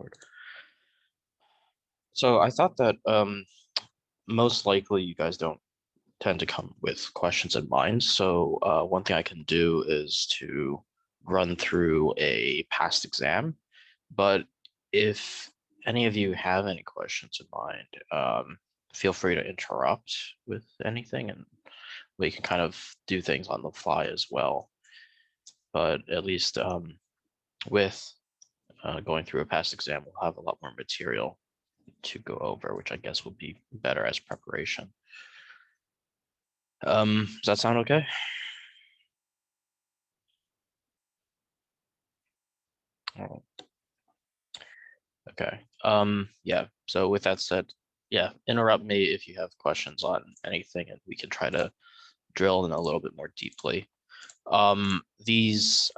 Discord. So I thought that most likely you guys don't tend to come with questions in mind. So one thing I can do is to run through a past exam. But if any of you have any questions in mind, feel free to interrupt with anything, and we can kind of do things on the fly as well. But at least with going through a past exam, we'll have a lot more material to go over, which I guess will be better as preparation. Does that sound okay? All right. Okay. Yeah. So with that said, yeah, interrupt me if you have questions on anything, and we can try to drill in a little bit more deeply. These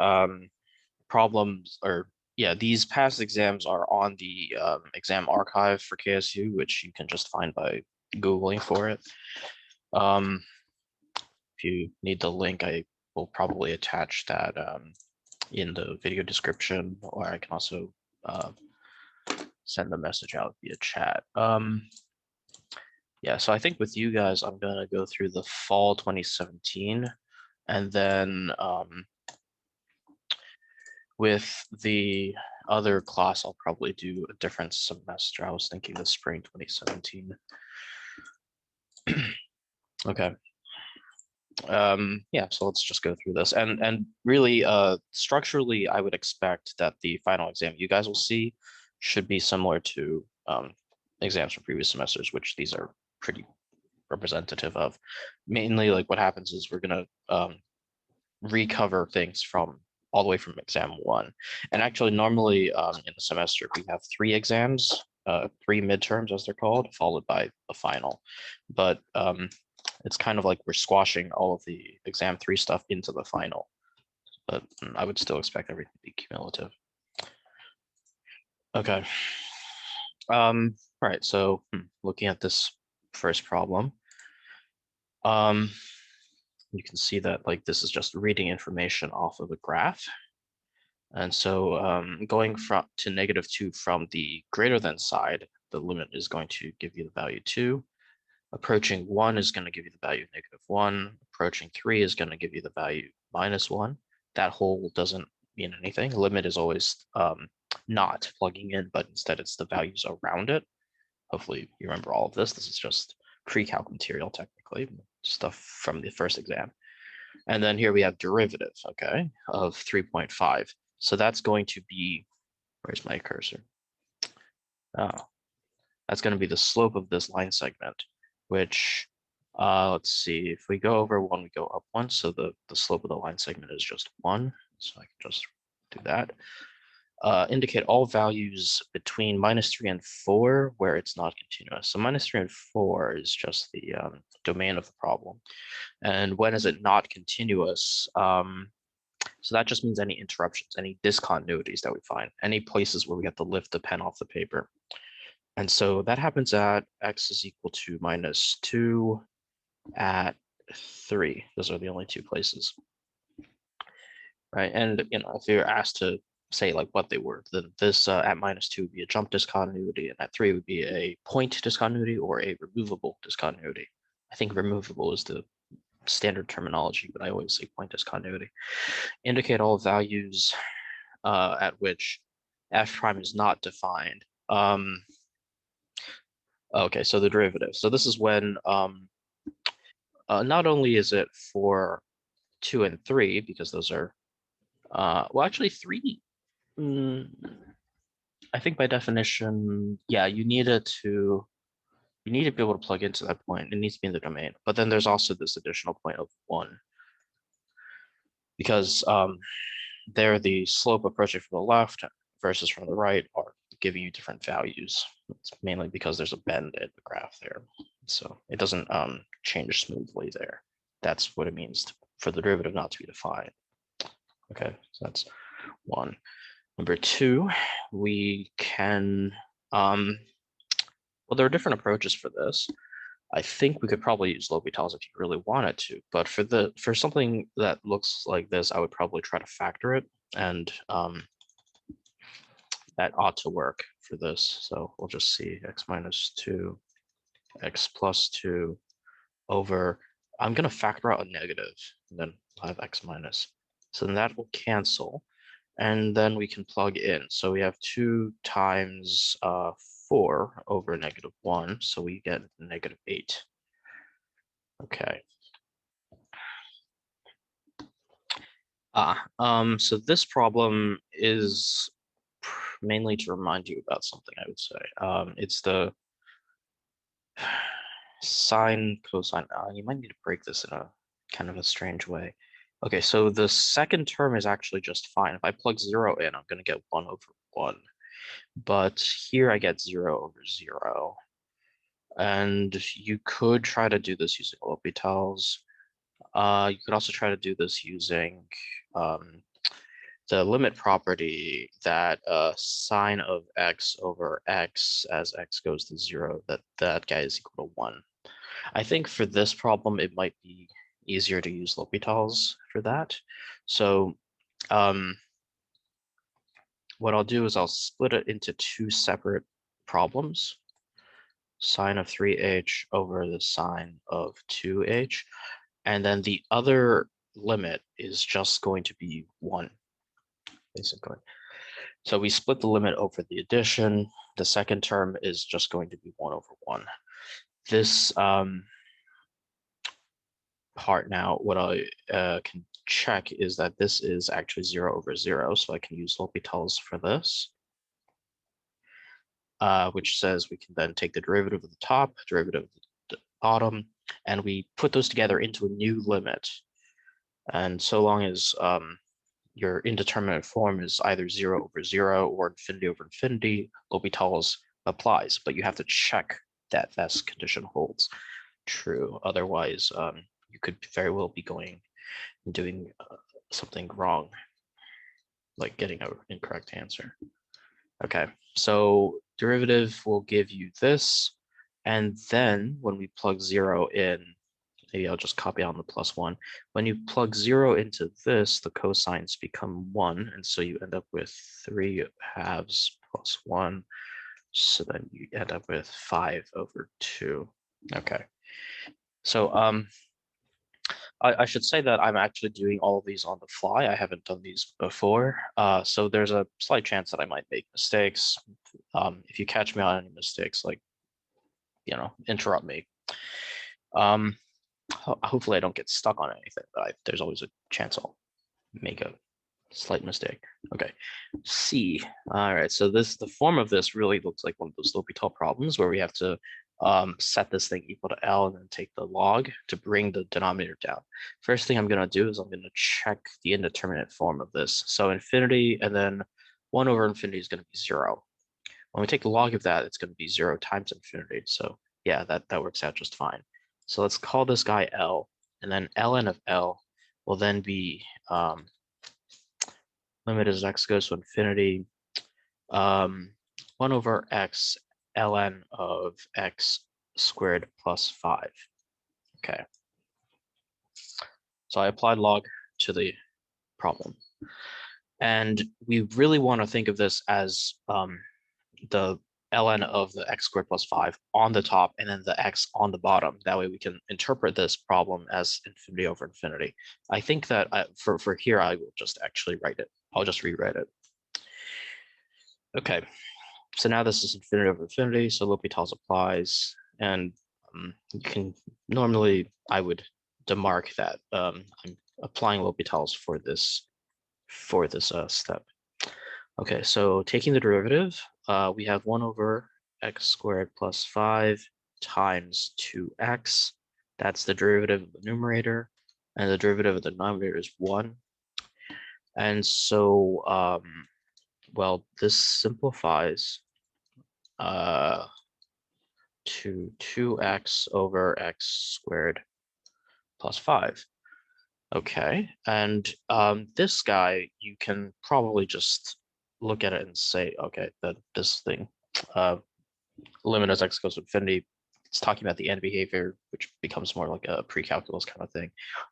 problems, or yeah, these past exams are on the exam archive for KSU, which you can just find by Googling for it. If you need the link, I will probably attach that in the video description, or I can also send the message out via chat. Yeah, so I think with you guys, I'm gonna go through the fall 2017, and then with the other class, I'll probably do a different semester. I was thinking the spring 2017. Okay. Yeah, so let's just go through this. And really, structurally, I would expect that the final exam you guys will see should be similar to exams from previous semesters, which these are pretty representative of. Mainly, like what happens is we're gonna recover things from all the way from exam one. And actually, normally in the semester, we have 3 exams, 3 midterms as they're called, followed by a final. But it's kind of like we're squashing all of the exam 3 stuff into the final. But I would still expect everything to be cumulative. Okay. Right, so looking at this first problem, you can see that like this is just reading information off of a graph. And so going from to -2 from the greater than side, the limit is going to give you the value 2. Approaching 1 is going to give you the value -1. Approaching 3 is going to give you the value -1. That whole doesn't mean anything. Limit is always not plugging in, but instead it's the values around it. Hopefully you remember all of this. This is just pre-calc material, technically, stuff from the first exam. And then here we have derivative, okay, of 3.5. So that's going to be, where's my cursor? Oh, that's going to be the slope of this line segment, which, let's see, if we go over 1, we go up 1. So the slope of the line segment is just 1. So I can just do that. Indicate all values between -3 and 4 where it's not continuous. So -3 and 4 is just the domain of the problem. And when is it not continuous? So that just means any interruptions, any discontinuities that we find, any places where we have to lift the pen off the paper. And so that happens at x is equal to -2 at 3. Those are the only 2 places. Right. And you know, if you're asked to say like what they were, then this at -2 would be a jump discontinuity, and at 3 would be a point discontinuity or a removable discontinuity. I think removable is the standard terminology, but I always say point discontinuity. Indicate all values at which f prime is not defined. Okay, so the derivative. So this is when not only is it for 2 and 3, because those are, well, actually 3, I think by definition, yeah, you need to be able to plug into that point. It needs to be in the domain. But then there's also this additional point of 1, because there the slope approaching from the left versus from the right are giving you different values. It's mainly because there's a bend in the graph there. So it doesn't change smoothly there. That's what it means for the derivative not to be defined. Okay, so that's 1. Number 2, we can, well, there are different approaches for this. I think we could probably use L'Hopital's if you really wanted to, but for something that looks like this, I would probably try to factor it. And That ought to work for this. So we'll just see x minus 2, x plus 2 over, I'm going to factor out a negative, and then I'll have x minus. So then that will cancel, and then we can plug in. So we have 2 times 4 over -1, so we get -8. Okay. So this problem is mainly to remind you about something, I would say. It's the sine, cosine. You might need to break this in a kind of a strange way. Okay, so the second term is actually just fine. If I plug 0 in, I'm going to get 1 over 1. But here I get 0 over 0. And you could try to do this using L'Hopital's. You could also try to do this using the limit property that sine of x over x as x goes to 0, that guy is equal to 1. I think for this problem, it might be easier to use L'Hopital's for that. So what I'll do is I'll split it into 2 separate problems. Sine of 3h over the sine of 2h. And then the other limit is just going to be 1, basically. So we split the limit over the addition. The second term is just going to be 1 over 1. This part now, what I can check is that this is actually 0 over 0. So I can use L'Hopital's for this, which says we can then take the derivative of the top, derivative of the bottom, and we put those together into a new limit. And so long as your indeterminate form is either 0 over 0 or infinity over infinity, L'Hopital's applies, but you have to check that this condition holds true. Otherwise, you could very well be going and doing something wrong, like getting an incorrect answer. Okay, so derivative will give you this, and then when we plug 0 in, maybe I'll just copy on the +1. When you plug 0 into this, the cosines become 1, and so you end up with 3 halves plus 1. So then you end up with 5 over 2. Okay. So I should say that I'm actually doing all of these on the fly. I haven't done these before. So there's a slight chance that I might make mistakes. If you catch me on any mistakes, like, interrupt me. Hopefully I don't get stuck on anything, but there's always a chance I'll make a slight mistake. Okay, C. All right, so the form of this really looks like one of those L'Hopital problems where we have to set this thing equal to L and then take the log to bring the denominator down. First thing I'm going to do is I'm going to check the indeterminate form of this. So infinity and then 1 over infinity is going to be 0. When we take the log of that, it's going to be 0 times infinity. So yeah, that works out just fine. So let's call this guy L, and then ln of L will then be limit as x goes to infinity, 1 over x ln of x squared plus 5. Okay. So I applied log to the problem. And we really want to think of this as the ln of the x squared plus 5 on the top and then the x on the bottom. That way we can interpret this problem as infinity over infinity. I think that for here, I will just actually write it. I'll just rewrite it. Okay, so now this is infinity over infinity, so L'Hopital's applies, and you can normally, I would demark that I'm applying L'Hopital's for this step. Okay, so taking the derivative, we have 1 over x squared plus 5 times 2x. That's the derivative of the numerator, and the derivative of the denominator is 1. And so, well, this simplifies to 2x over x squared plus 5. Okay, and this guy, you can probably just look at it and say, okay, that this thing, limit as x goes to infinity, it's talking about the end behavior, which becomes more like a pre-calculus kind of thing.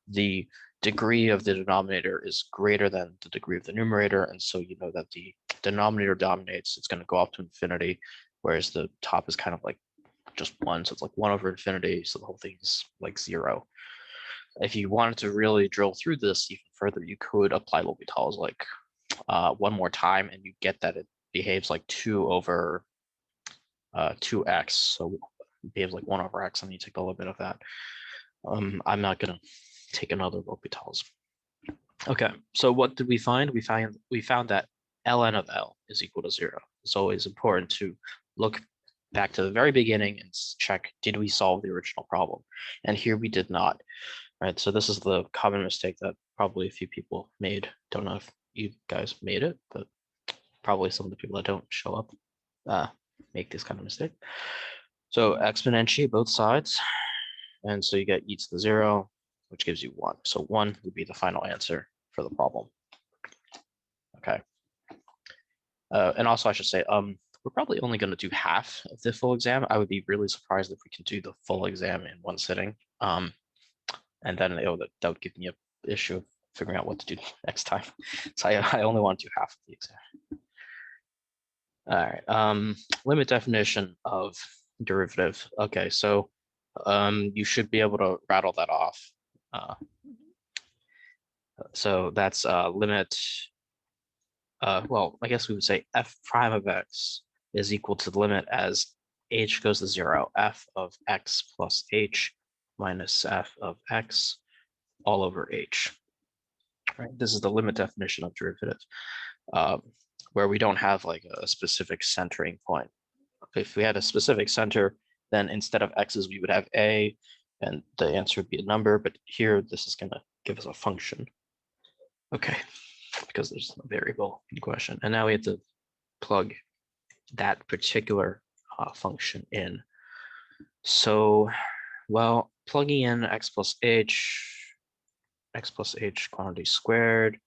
The degree of the denominator is greater than the degree of the numerator, and so you know that the denominator dominates. It's going to go up to infinity, whereas the top is kind of like just 1, so it's like 1 over infinity, so the whole thing is like 0. If you wanted to really drill through this even further, you could apply L'Hopital's like one more time, and you get that it behaves like 2 over 2x, so it behaves like 1 over x, and you take a little bit of that. I'm not gonna take another L'Hopital's. Okay, so what did we find? We found that ln of L is equal to 0. It's always important to look back to the very beginning and check, did we solve the original problem? And here we did not, right? So this is the common mistake that probably a few people made. Don't know if you guys made it, but probably some of the people that don't show up make this kind of mistake. So exponentiate both sides, and so you get e to the 0, which gives you 1. So 1 would be the final answer for the problem. Okay. And also I should say, we're probably only going to do half of the full exam. I would be really surprised if we can do the full exam in one sitting. And then that would give me an issue of figuring out what to do next time. So I only want to do half of the exam. All right, limit definition of derivative. Okay, so you should be able to rattle that off. So that's limit, well, I guess we would say f prime of x is equal to the limit as h goes to 0, f of x plus h minus f of x all over h. Right, this is the limit definition of derivative, where we don't have like a specific centering point. If we had a specific center, then instead of x's, we would have a, and the answer would be a number, but here this is going to give us a function. Okay, because there's a variable in question. And now we have to plug that particular function in. So, well, plugging in x plus h quantity squared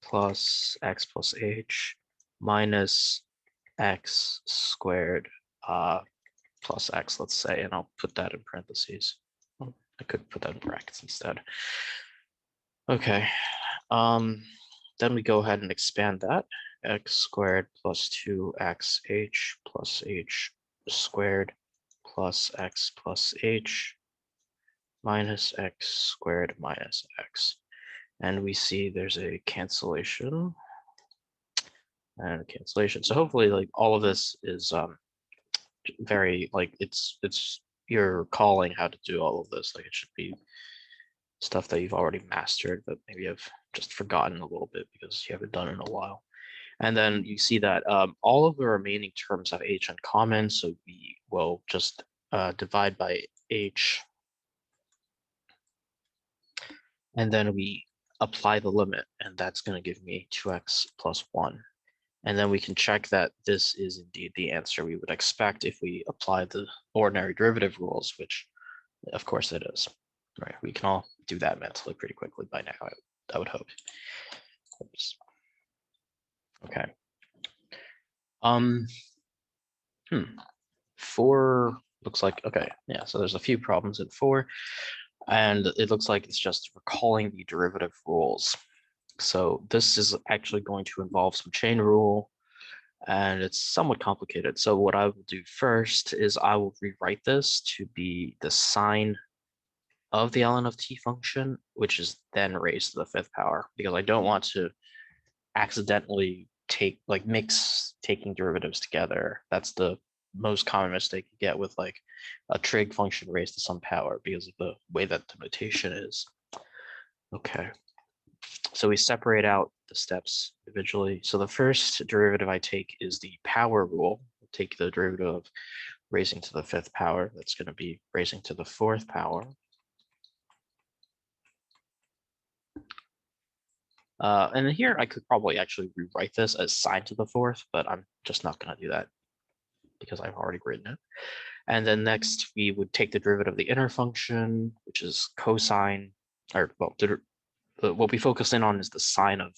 plus x plus h minus x squared plus x, let's say, and I'll put that in parentheses. I could put that in brackets instead. Okay, then we go ahead and expand that. X squared plus 2xh plus h squared plus x plus h minus x squared minus x. And we see there's a cancellation and a cancellation. So hopefully like all of this is very like it's you're calling how to do all of this. Like it should be stuff that you've already mastered, but maybe I've just forgotten a little bit because you haven't done it in a while. And then you see that all of the remaining terms have h in common, so we will just divide by h, and then we apply the limit, and that's going to give me 2x plus 1. And then we can check that this is indeed the answer we would expect if we apply the ordinary derivative rules, which of course it is. Right, we can all do that mentally pretty quickly by now, I would hope. Oops. Okay. 4 looks like, okay, yeah, so there's a few problems in 4, and it looks like it's just recalling the derivative rules. So this is actually going to involve some chain rule, and it's somewhat complicated. So what I will do first is I will rewrite this to be the sine of the ln of t function, which is then raised to the 5th power, because I don't want to accidentally mix taking derivatives together. That's the most common mistake you get with like a trig function raised to some power because of the way that the notation is. Okay, so we separate out the steps individually. So the first derivative I take is the power rule. I'll take the derivative of raising to the 5th power. That's going to be raising to the 4th power. And here I could probably actually rewrite this as sine to the 4th, but I'm just not going to do that because I've already written it. And then next we would take the derivative of the inner function, which is cosine, or well, what we focus in on is the sine of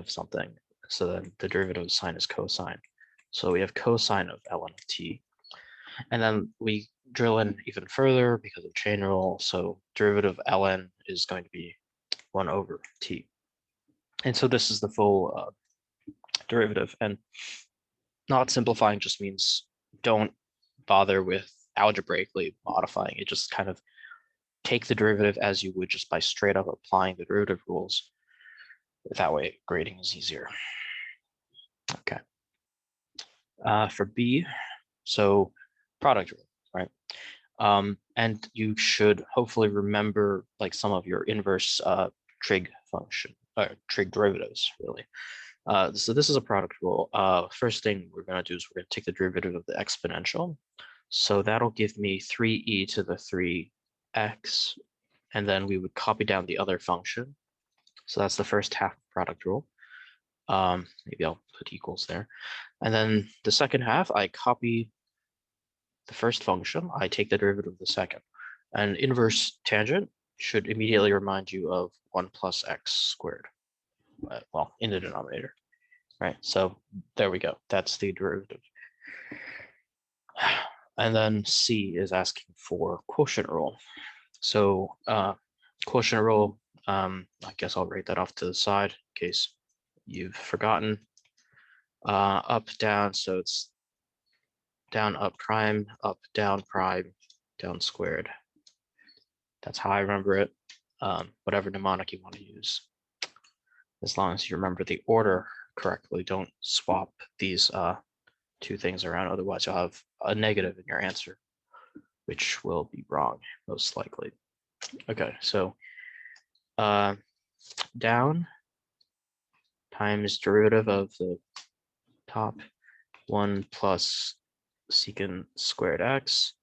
something. So then the derivative of sine is cosine. So we have cosine of ln of t. And then we drill in even further because of chain rule. So derivative ln is going to be 1 over t. And so this is the full derivative. And not simplifying just means don't bother with algebraically modifying it. Just kind of take the derivative as you would just by straight up applying the derivative rules. That way grading is easier. Okay. For B, so product rule, right? And you should hopefully remember like some of your inverse trig function, or trig derivatives, really. So this is a product rule. First thing we're going to do is we're going to take the derivative of the exponential. So that'll give me 3e to the 3x, and then we would copy down the other function. So that's the first half product rule. Maybe I'll put equals there. And then the second half, I copy the first function, I take the derivative of the second. And inverse tangent should immediately remind you of 1 plus x squared, well, in the denominator, right? So there we go. That's the derivative. And then C is asking for quotient rule. So quotient rule, I guess I'll write that off to the side in case you've forgotten. Up, down, so it's down, up, prime, up, down, prime, down squared. That's how I remember it. Whatever mnemonic you want to use. As long as you remember the order correctly, don't swap these two things around. Otherwise, you'll have a negative in your answer, which will be wrong, most likely. Okay, so down times derivative of the top 1 plus secant squared x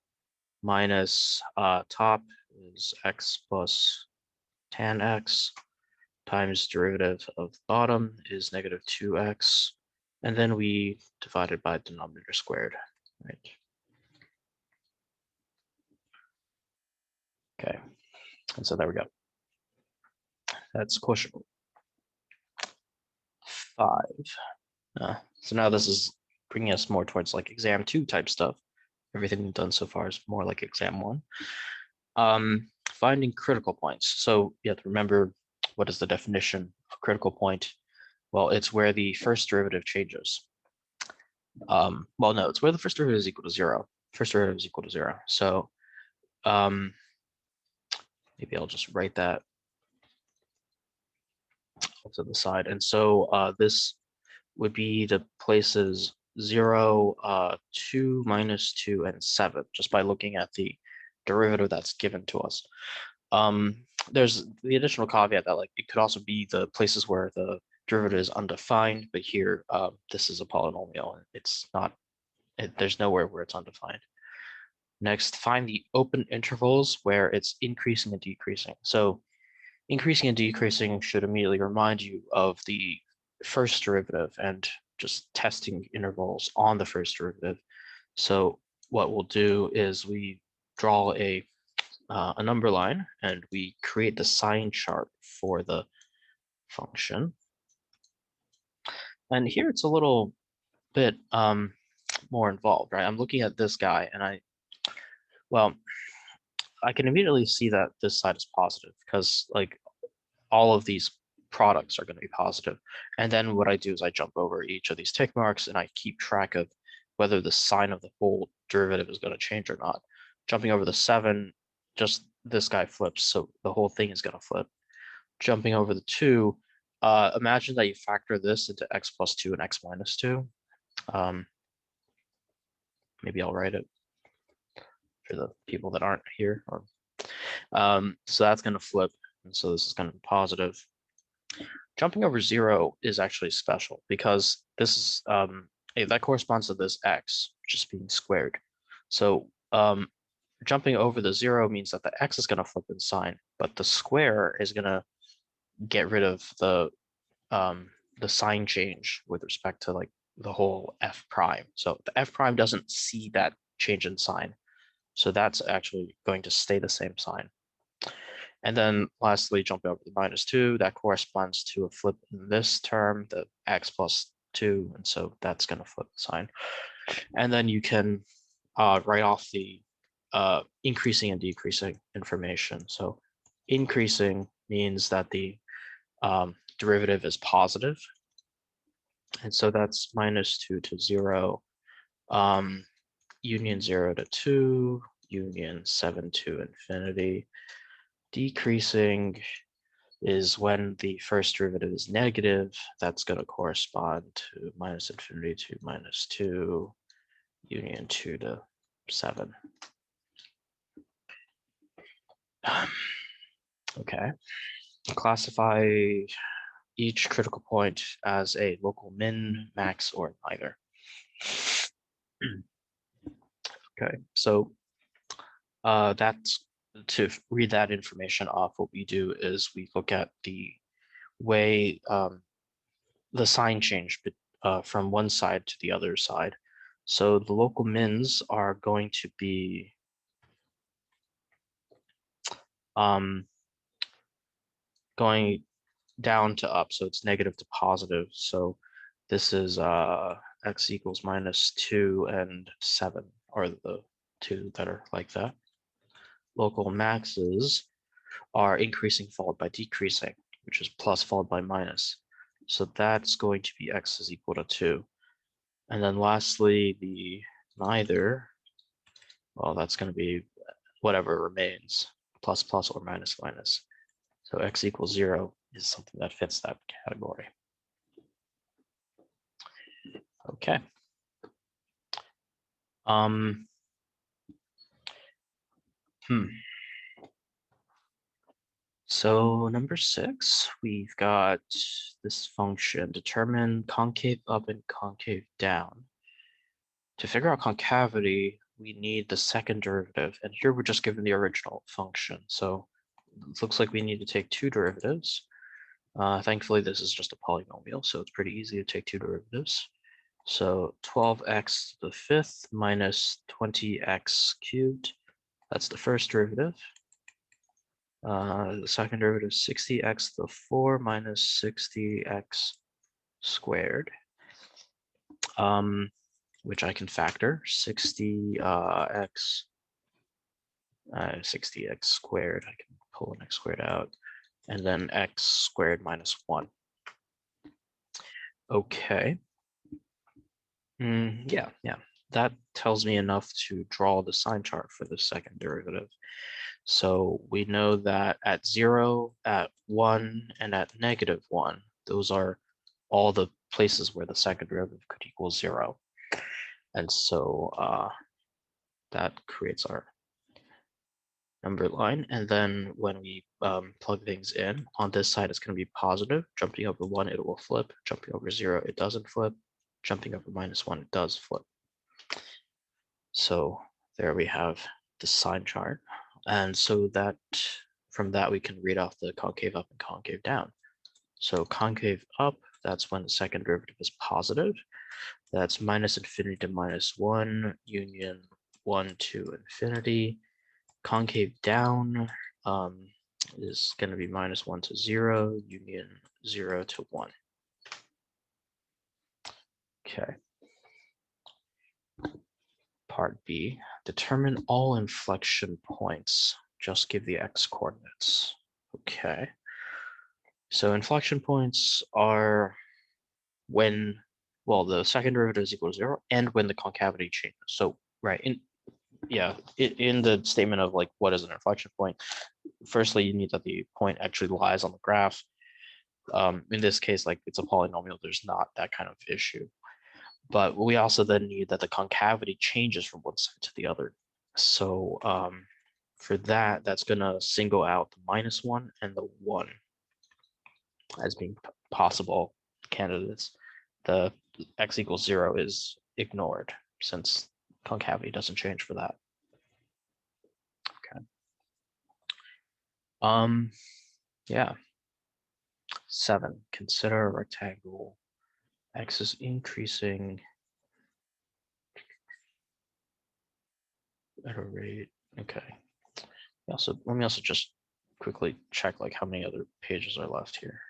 minus top is x plus tan x times derivative of the bottom is negative 2x, and then we divide it by denominator squared, right? Okay, and so there we go. That's quotient rule 5. So now this is bringing us more towards like exam 2 type stuff. Everything we've done so far is more like exam 1. Finding critical points. So you have to remember, what is the definition of critical point? Well, it's where the first derivative changes. Well, no, it's where the first derivative is equal to 0. First derivative is equal to 0. So maybe I'll just write that to the side. And so this would be the places 0, 2, minus 2, and 7, just by looking at the derivative that's given to us. There's the additional caveat that like it could also be the places where the derivative is undefined, but here this is a polynomial. It's not, there's nowhere where it's undefined. Next, find the open intervals where it's increasing and decreasing. So increasing and decreasing should immediately remind you of the first derivative and just testing intervals on the first derivative. So what we'll do is we draw a number line and we create the sign chart for the function. And here it's a little bit more involved, right? I'm looking at this guy and well, I can immediately see that this side is positive because like all of these products are going to be positive. And then what I do is I jump over each of these tick marks and I keep track of whether the sign of the whole derivative is going to change or not. Jumping over the 7, just this guy flips, so the whole thing is going to flip. Jumping over the 2, imagine that you factor this into x plus 2 and x minus 2. Maybe I'll write it for the people that aren't here. So that's going to flip, and so this is going to be positive. Jumping over 0 is actually special because this is that corresponds to this x just being squared. So jumping over the 0 means that the x is going to flip in sign, but the square is going to get rid of the sign change with respect to like the whole f prime. So the f prime doesn't see that change in sign. So that's actually going to stay the same sign. And then lastly, jumping over the minus 2, that corresponds to a flip in this term, the x plus 2, and so that's going to flip the sign. And then you can write off the increasing and decreasing information. So increasing means that the derivative is positive. And so that's -2 to 0, union 0 to 2, union 7 to infinity. Decreasing is when the first derivative is negative. That's going to correspond to -infinity to -2, union 2 to 7. Okay. Classify each critical point as a local min, max, or neither. Okay, so that's to read that information off. What we do is we look at the way the sign change from one side to the other side. So the local mins are going to be going down to up, so it's negative to positive. So this is x equals -2 and 7, or the two that are like that. Local maxes are increasing followed by decreasing, which is plus followed by minus. So that's going to be x is equal to 2. And then lastly, the neither, well, that's going to be whatever remains, plus plus or minus minus. So x equals 0 is something that fits that category. Okay. So number 6, we've got this function, determine concave up and concave down. To figure out concavity, we need the second derivative, and here we're just given the original function. So it looks like we need to take 2 derivatives. Thankfully, this is just a polynomial, so it's pretty easy to take 2 derivatives. So 12x to the 5th minus 20x cubed, that's the first derivative. The second derivative is 60x to the 4 minus 60x squared, which I can factor. 60x squared, I can pull an x squared out, and then x squared minus 1. Okay. Yeah, that tells me enough to draw the sign chart for the second derivative. So we know that at 0, at 1, and at -1, those are all the places where the second derivative could equal 0. And so that creates our number line. And then when we plug things in, on this side, it's going to be positive. Jumping over 1, it will flip. Jumping over 0, it doesn't flip. Jumping over -1, it does flip. So there we have the sign chart. And so that from that, we can read off the concave up and concave down. So concave up, that's when the second derivative is positive. That's -infinity to -1, union 1 to infinity. Concave down is going to be -1 to 0, union 0 to 1. Okay. Part B, determine all inflection points. Just give the x coordinates. Okay. So inflection points are when, well, the second derivative is equal to 0 and when the concavity changes. So, right, in the statement of like what is an inflection point, firstly, you need that the point actually lies on the graph. In this case, like it's a polynomial, there's not that kind of issue. But we also then need that the concavity changes from one side to the other. So for that, that's going to single out the -1 and the 1 as being possible candidates. The x equals 0 is ignored since concavity doesn't change for that. Okay. Yeah. 7, consider a rectangle. X is increasing at a rate. Okay. Also, let me also just quickly check like how many other pages are left here.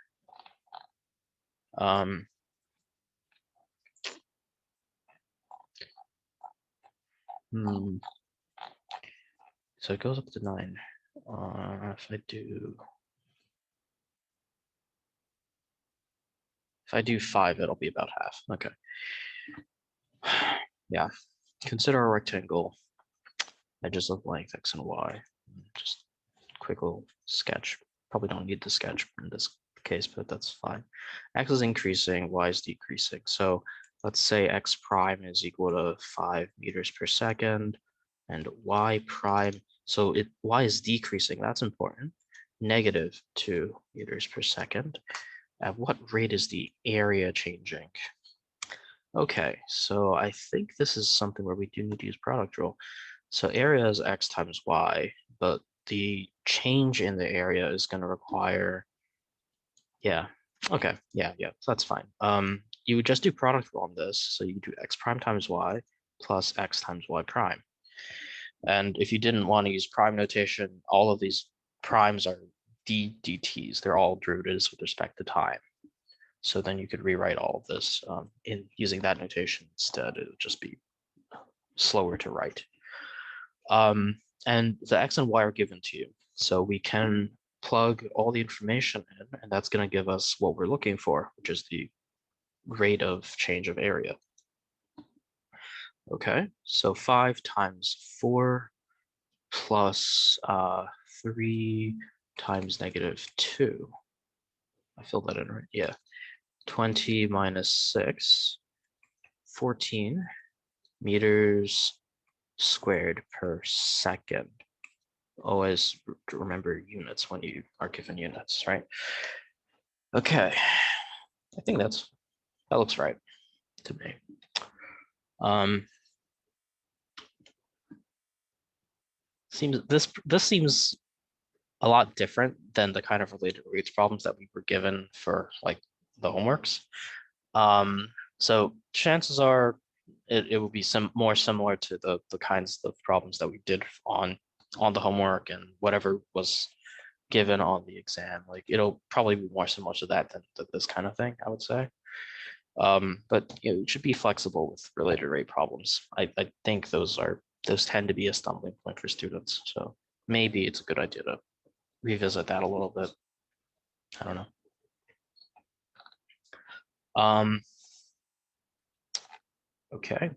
So it goes up to 9. If I do 5, it'll be about half. Okay. Yeah. Consider a rectangle. Edges of length x and y. Just quick little sketch. Probably don't need the sketch in this case, but that's fine. X is increasing, y is decreasing. So let's say x prime is equal to 5 meters per second, and y prime, so y is decreasing, that's important, negative 2 meters per second. At what rate is the area changing? Okay, so I think this is something where we do need to use product rule. So area is x times y, but the change in the area is going to require, yeah, okay, yeah, so that's fine. You would just do product rule on this, so you do x prime times y plus x times y prime. And if you didn't want to use prime notation, all of these primes are dt's. They're all derivatives with respect to time. So then you could rewrite all of this in using that notation instead. It would just be slower to write. And the x and y are given to you. So we can plug all the information in, and that's going to give us what we're looking for, which is the rate of change of area. Okay, so 5 times 4 plus 3 times negative 2. I filled that in right, yeah. 20 minus 6, 14 meters squared per second. Always remember units when you are given units, right? Okay, I think that looks right to me. This seems a lot different than the kind of related rates problems that we were given for like the homeworks. So chances are it will be more similar to the kinds of problems that we did on the homework and whatever was given on the exam. Like it'll probably be more similar to that than this kind of thing, I would say. But you know, it should be flexible with related rate problems. I think those tend to be a stumbling point for students. So maybe it's a good idea to revisit that a little bit. I don't know. Okay.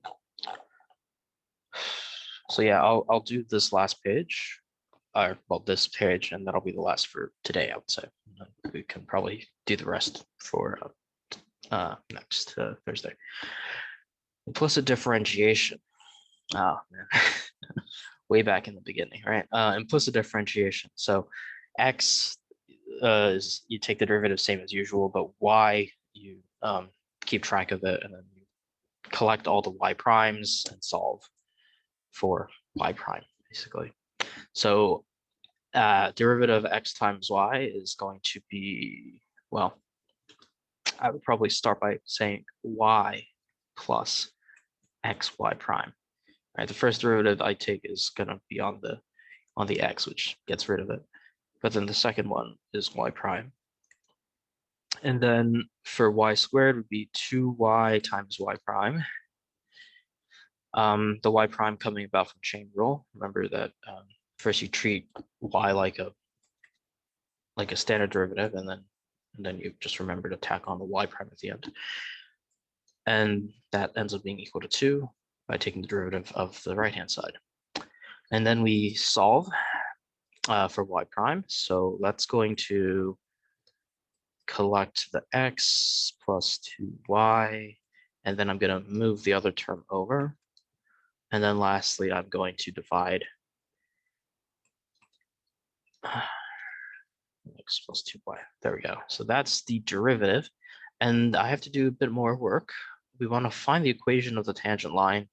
So yeah, I'll do this last page, or well, this page, and that'll be the last for today, I would say. We can probably do the rest for next Thursday. Implicit differentiation. Oh man, way back in the beginning, right? Implicit differentiation. So x is you take the derivative same as usual, but y you keep track of it, and then you collect all the y primes and solve for y prime, basically. So derivative of x times y is going to be, well, I would probably start by saying y plus xy prime. Right, the first derivative I take is going to be on the x, which gets rid of it. But then the second one is y prime. And then for y squared would be 2y times y prime. The y prime coming about from chain rule. Remember that first you treat y like a standard derivative, and then you just remember to tack on the y prime at the end. And that ends up being equal to 2 by taking the derivative of the right-hand side. And then we solve for y prime. So that's going to collect the x plus 2y, and then I'm going to move the other term over. And then lastly, I'm going to divide x plus 2y. There we go. So that's the derivative. And I have to do a bit more work. We want to find the equation of the tangent line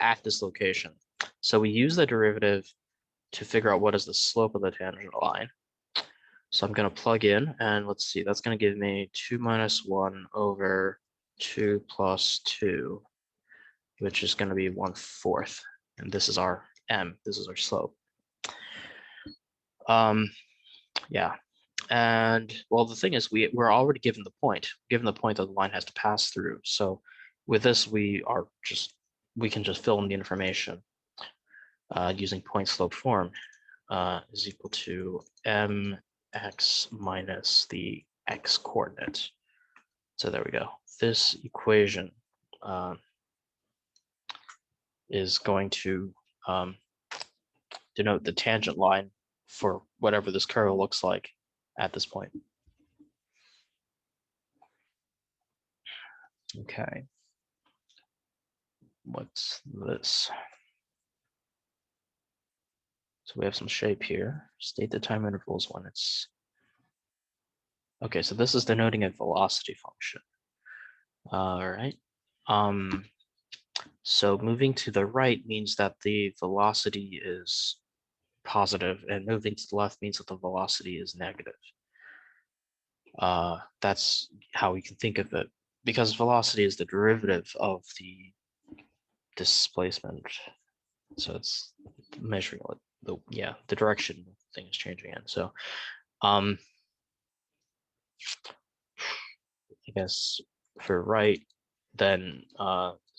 at this location. So we use the derivative to figure out what is the slope of the tangent line. So I'm going to plug in, and let's see, that's going to give me 2 minus 1 over 2 plus 2, which is going to be 1/4. And this is our m, this is our slope. Yeah, and well, the thing is we're already given the point that the line has to pass through. So with this, we are just we can just fill in the information using point slope form is equal to mx minus the x coordinate. So there we go. This equation is going to denote the tangent line for whatever this curve looks like at this point. Okay. What's this? So we have some shape here. State the time intervals when it's... Okay, so this is denoting a velocity function. All right. So moving to the right means that the velocity is positive, and moving to the left means that the velocity is negative. That's how we can think of it, because velocity is the derivative of the displacement. So it's measuring the direction thing is changing in. So I guess for right, then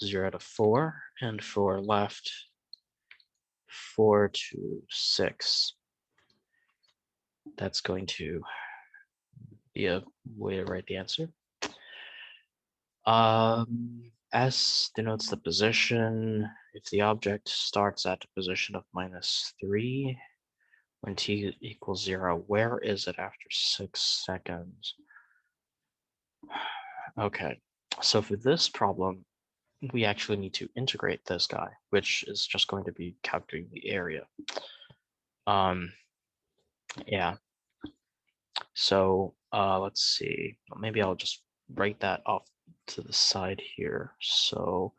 0 to 4, and for left, 4 to 6. That's going to be a way to write the answer. S denotes the position. If the object starts at a position of -3 when t equals 0, where is it after 6 seconds? Okay, so for this problem, we actually need to integrate this guy, which is just going to be calculating the area. Yeah. So let's see. Maybe I'll just write that off to the side here. So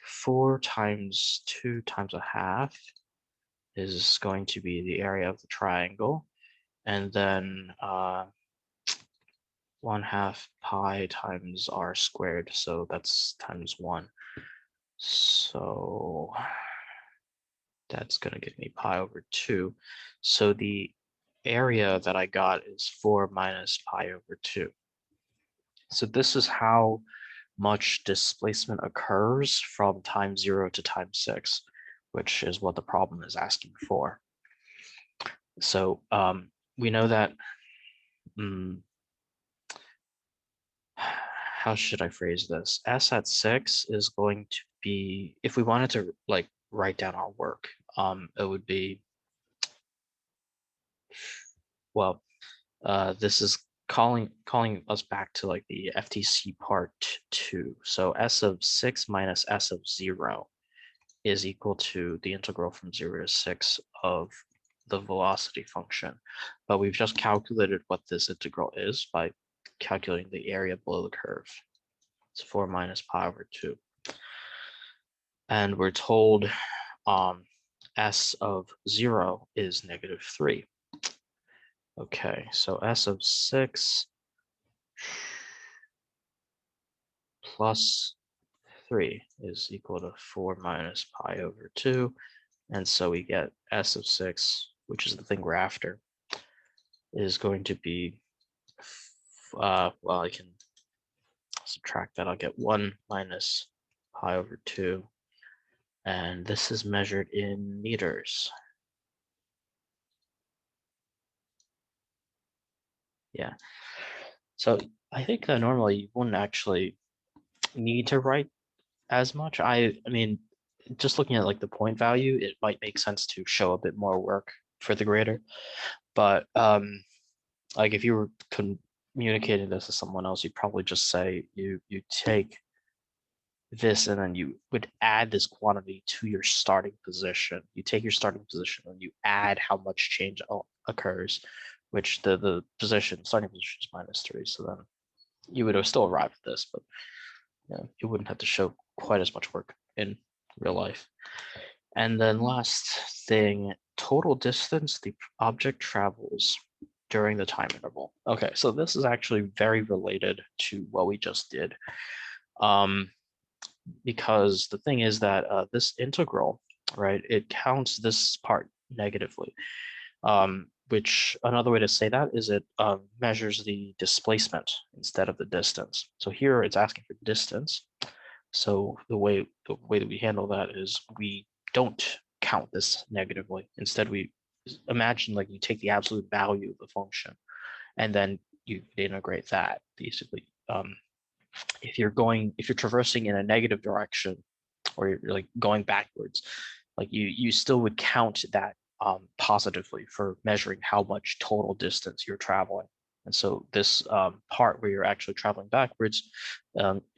4 times 2 times a half is going to be the area of the triangle, and then 1/2 pi times r squared, so that's times 1. So that's going to give me pi over 2. So the area that I got is 4 minus pi over 2. So this is how much displacement occurs from time 0 to time 6, which is what the problem is asking for. So we know that, how should I phrase this? S at 6 is going to be, if we wanted to like write down our work, it would be, well, this is calling us back to like the FTC part 2. So S of 6 minus S of 0 is equal to the integral from 0 to 6 of the velocity function. But we've just calculated what this integral is by calculating the area below the curve. It's 4 minus pi over 2. And we're told S of 0 is -3. Okay, so S of 6 plus 3 is equal to 4 minus pi over 2. And so we get S of 6, which is the thing we're after, is going to be, well, I can subtract that. I'll get 1 minus pi over 2. And this is measured in meters. Yeah. So I think normally you wouldn't actually need to write as much. I mean, just looking at like the point value, it might make sense to show a bit more work for the grader. But like if you were communicating this to someone else, you'd probably just say you take this and then you would add this quantity to your starting position. You take your starting position and you add how much change occurs, which the starting position is -3. So then you would have still arrived at this, but you wouldn't have to show quite as much work in real life. And then last thing, total distance the object travels during the time interval. Okay, so this is actually very related to what we just did. Because the thing is that this integral, right, it counts this part negatively, which another way to say that is it measures the displacement instead of the distance. So here it's asking for distance, So the way that we handle that is we don't count this negatively. Instead, we imagine like you take the absolute value of the function and then you integrate that basically. If you're traversing in a negative direction or you're like going backwards, like you still would count that positively for measuring how much total distance you're traveling. And so this part where you're actually traveling backwards,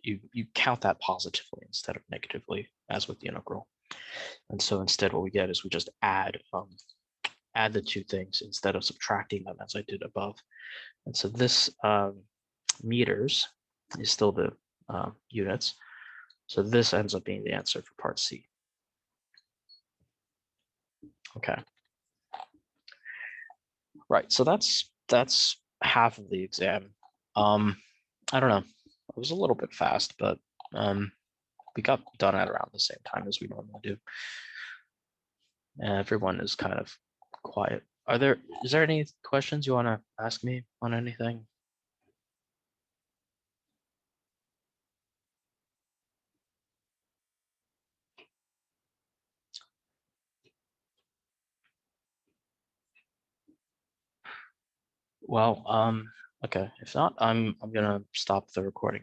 you count that positively instead of negatively, as with the integral. And so instead, what we get is we just add the two things instead of subtracting them as I did above. And so this meters is still the units. So this ends up being the answer for part C. Okay. Right. So that's half of the exam. I don't know. It was a little bit fast, but we got done at around the same time as we normally do. And everyone is kind of quiet. Is there any questions you want to ask me on anything? Well, okay. If not, I'm gonna stop the recording.